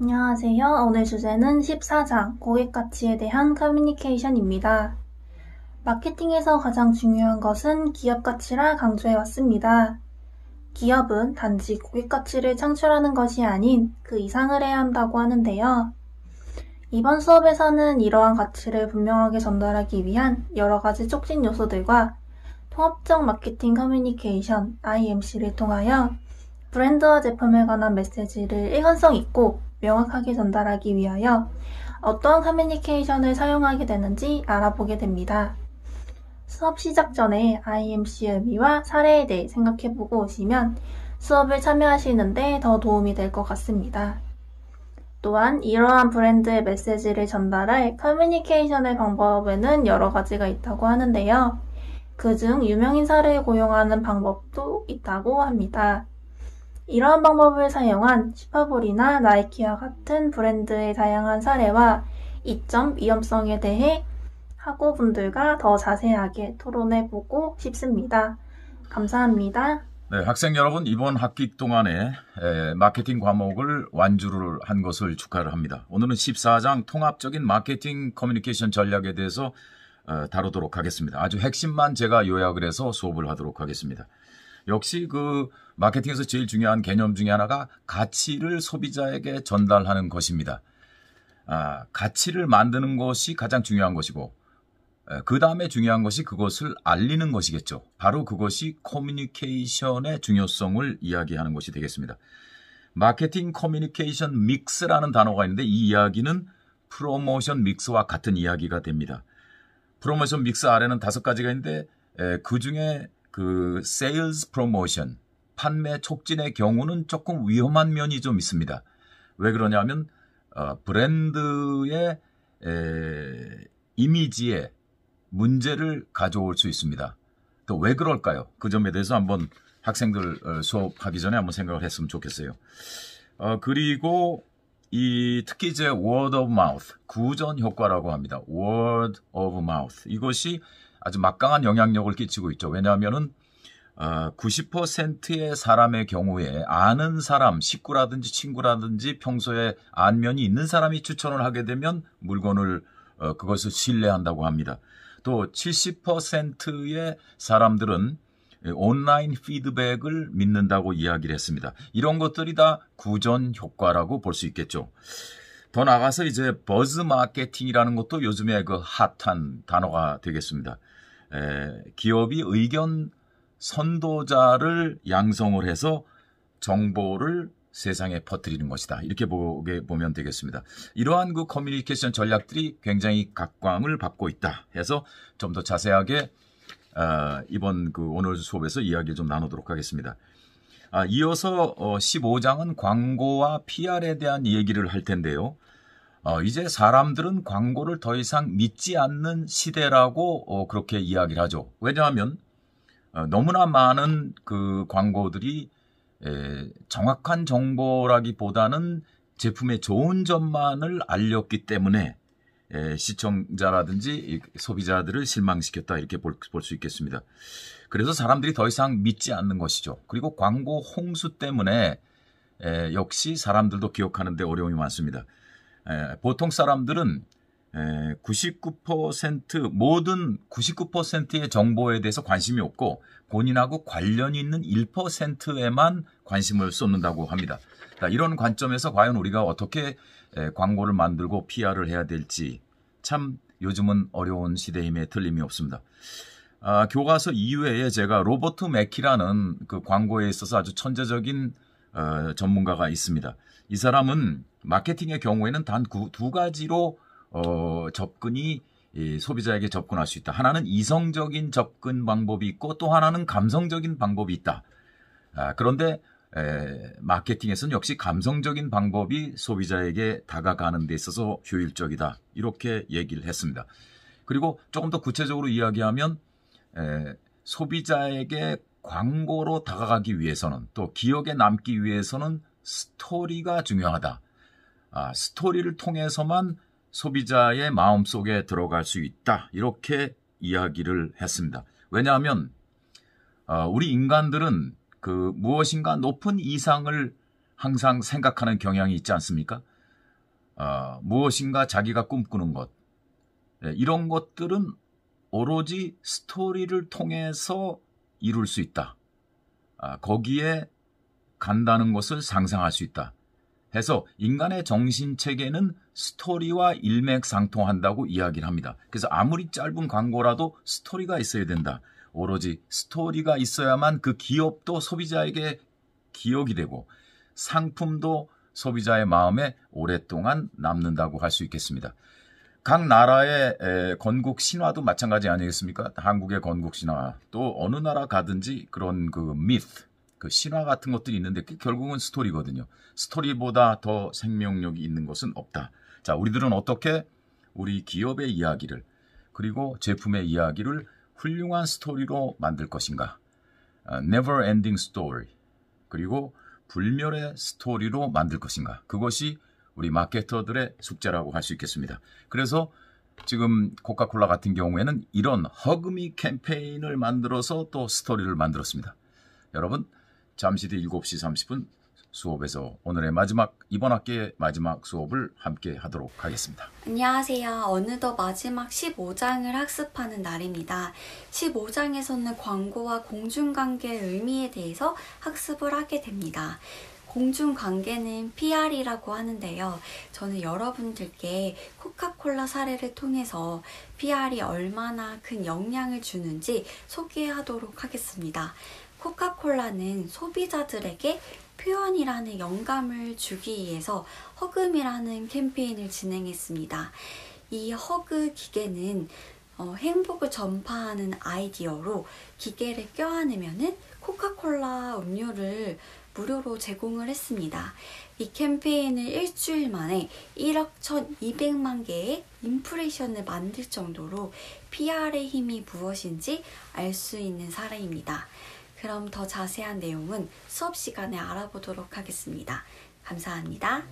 안녕하세요. 오늘 주제는 14장 고객 가치에 대한 커뮤니케이션입니다. 마케팅에서 가장 중요한 것은 기업 가치라 강조해 왔습니다. 기업은 단지 고객 가치를 창출하는 것이 아닌 그 이상을 해야 한다고 하는데요. 이번 수업에서는 이러한 가치를 분명하게 전달하기 위한 여러 가지 촉진 요소들과 통합적 마케팅 커뮤니케이션 IMC를 통하여 브랜드와 제품에 관한 메시지를 일관성 있고 명확하게 전달하기 위하여 어떠한 커뮤니케이션을 사용하게 되는지 알아보게 됩니다. 수업 시작 전에 IMC의 의미와 사례에 대해 생각해보고 오시면 수업을 참여하시는데 더 도움이 될 것 같습니다. 또한 이러한 브랜드의 메시지를 전달할 커뮤니케이션의 방법에는 여러 가지가 있다고 하는데요. 그중 유명인사를 고용하는 방법도 있다고 합니다. 이러한 방법을 사용한 슈퍼볼이나 나이키와 같은 브랜드의 다양한 사례와 이점, 위험성에 대해 학우분들과 더 자세하게 토론해보고 싶습니다. 감사합니다. 네, 학생 여러분, 이번 학기 동안에 마케팅 과목을 완주를 한 것을 축하를 합니다. 오늘은 14장 통합적인 마케팅 커뮤니케이션 전략에 대해서 다루도록 하겠습니다. 아주 핵심만 제가 요약을 해서 수업을 하도록 하겠습니다. 역시 그 마케팅에서 제일 중요한 개념 중에 하나가 가치를 소비자에게 전달하는 것입니다. 가치를 만드는 것이 가장 중요한 것이고 그 다음에 중요한 것이 그것을 알리는 것이겠죠. 바로 그것이 커뮤니케이션의 중요성을 이야기하는 것이 되겠습니다. 마케팅 커뮤니케이션 믹스라는 단어가 있는데 이 이야기는 프로모션 믹스와 같은 이야기가 됩니다. 프로모션 믹스 아래는 5가지가 있는데 그중에 그 세일즈 프로모션, 판매 촉진의 경우는 조금 위험한 면이 좀 있습니다. 왜 그러냐면 브랜드의 이미지에 문제를 가져올 수 있습니다. 또 왜 그럴까요? 그 점에 대해서 한번 학생들 수업하기 전에 한번 생각을 했으면 좋겠어요. 그리고 특히 이제 word of mouth, 구전 효과라고 합니다. word of mouth. 이것이 아주 막강한 영향력을 끼치고 있죠. 왜냐하면은 90%의 사람의 경우에 아는 사람, 식구라든지 친구라든지 평소에 안면이 있는 사람이 추천을 하게 되면 물건을 그것을 신뢰한다고 합니다. 또 70%의 사람들은 온라인 피드백을 믿는다고 이야기를 했습니다. 이런 것들이 다 구전 효과라고 볼 수 있겠죠. 더 나아가서 이제 버즈 마케팅이라는 것도 요즘에 그 핫한 단어가 되겠습니다. 기업이 의견 선도자를 양성을 해서 정보를 세상에 퍼뜨리는 것이다. 이렇게 보면 되겠습니다. 이러한 그 커뮤니케이션 전략들이 굉장히 각광을 받고 있다 해서 좀 더 자세하게 이번 그 오늘 수업에서 이야기를 좀 나누도록 하겠습니다. 이어서 15장은 광고와 PR에 대한 얘기를 할 텐데요. 이제 사람들은 광고를 더 이상 믿지 않는 시대라고 그렇게 이야기를 하죠. 왜냐하면 너무나 많은 그 광고들이 정확한 정보라기보다는 제품의 좋은 점만을 알렸기 때문에 시청자라든지 소비자들을 실망시켰다 이렇게 볼 수 있겠습니다. 그래서 사람들이 더 이상 믿지 않는 것이죠. 그리고 광고 홍수 때문에 역시 사람들도 기억하는 데 어려움이 많습니다. 보통 사람들은 모든 99%의 정보에 대해서 관심이 없고 본인하고 관련이 있는 1%에만 관심을 쏟는다고 합니다. 이런 관점에서 과연 우리가 어떻게 광고를 만들고 PR을 해야 될지 참 요즘은 어려운 시대임에 틀림이 없습니다. 교과서 이외에 제가 로버트 맥키라는 그 광고에 있어서 아주 천재적인 전문가가 있습니다. 이 사람은 마케팅의 경우에는 단 2가지로 접근이 소비자에게 접근할 수 있다. 하나는 이성적인 접근 방법이 있고 또 하나는 감성적인 방법이 있다. 그런데 마케팅에서는 역시 감성적인 방법이 소비자에게 다가가는 데 있어서 효율적이다. 이렇게 얘기를 했습니다. 그리고 조금 더 구체적으로 이야기하면 소비자에게 광고로 다가가기 위해서는 또 기억에 남기 위해서는 스토리가 중요하다. 스토리를 통해서만 소비자의 마음속에 들어갈 수 있다. 이렇게 이야기를 했습니다. 왜냐하면 우리 인간들은 그 무엇인가 높은 이상을 항상 생각하는 경향이 있지 않습니까? 무엇인가 자기가 꿈꾸는 것, 이런 것들은 오로지 스토리를 통해서 이룰 수 있다. 거기에 간다는 것을 상상할 수 있다. 해서 인간의 정신체계는 스토리와 일맥상통한다고 이야기를 합니다. 그래서 아무리 짧은 광고라도 스토리가 있어야 된다. 오로지 스토리가 있어야만 그 기업도 소비자에게 기억이 되고 상품도 소비자의 마음에 오랫동안 남는다고 할 수 있겠습니다. 각 나라의 건국 신화도 마찬가지 아니겠습니까? 한국의 건국 신화, 또 어느 나라 가든지 그런 그 미트, 그 신화 같은 것들이 있는데 결국은 스토리거든요. 스토리보다 더 생명력이 있는 것은 없다. 자, 우리들은 어떻게 우리 기업의 이야기를 그리고 제품의 이야기를 훌륭한 스토리로 만들 것인가? Never ending story, 그리고 불멸의 스토리로 만들 것인가? 그것이 우리 마케터들의 숙제라고 할 수 있겠습니다. 그래서 지금 코카콜라 같은 경우에는 이런 허그미 캠페인을 만들어서 또 스토리를 만들었습니다. 여러분, 잠시 뒤 7시 30분 수업에서 오늘의 이번 학기의 마지막 수업을 함께 하도록 하겠습니다. 안녕하세요. 어느덧 마지막 15장을 학습하는 날입니다. 15장에서는 광고와 공중관계의 의미에 대해서 학습을 하게 됩니다. 공중관계는 PR이라고 하는데요. 저는 여러분들께 코카콜라 사례를 통해서 PR이 얼마나 큰 영향을 주는지 소개하도록 하겠습니다. 코카콜라는 소비자들에게 표현이라는 영감을 주기 위해서 허금이라는 캠페인을 진행했습니다. 이 허그 기계는 행복을 전파하는 아이디어로 기계를 껴안으면 코카콜라 음료를 무료로 제공을 했습니다. 이 캠페인을 일주일 만에 1억 1,200만 개의 임프레션을 만들 정도로 PR의 힘이 무엇인지 알 수 있는 사례입니다. 그럼 더 자세한 내용은 수업 시간에 알아보도록 하겠습니다. 감사합니다.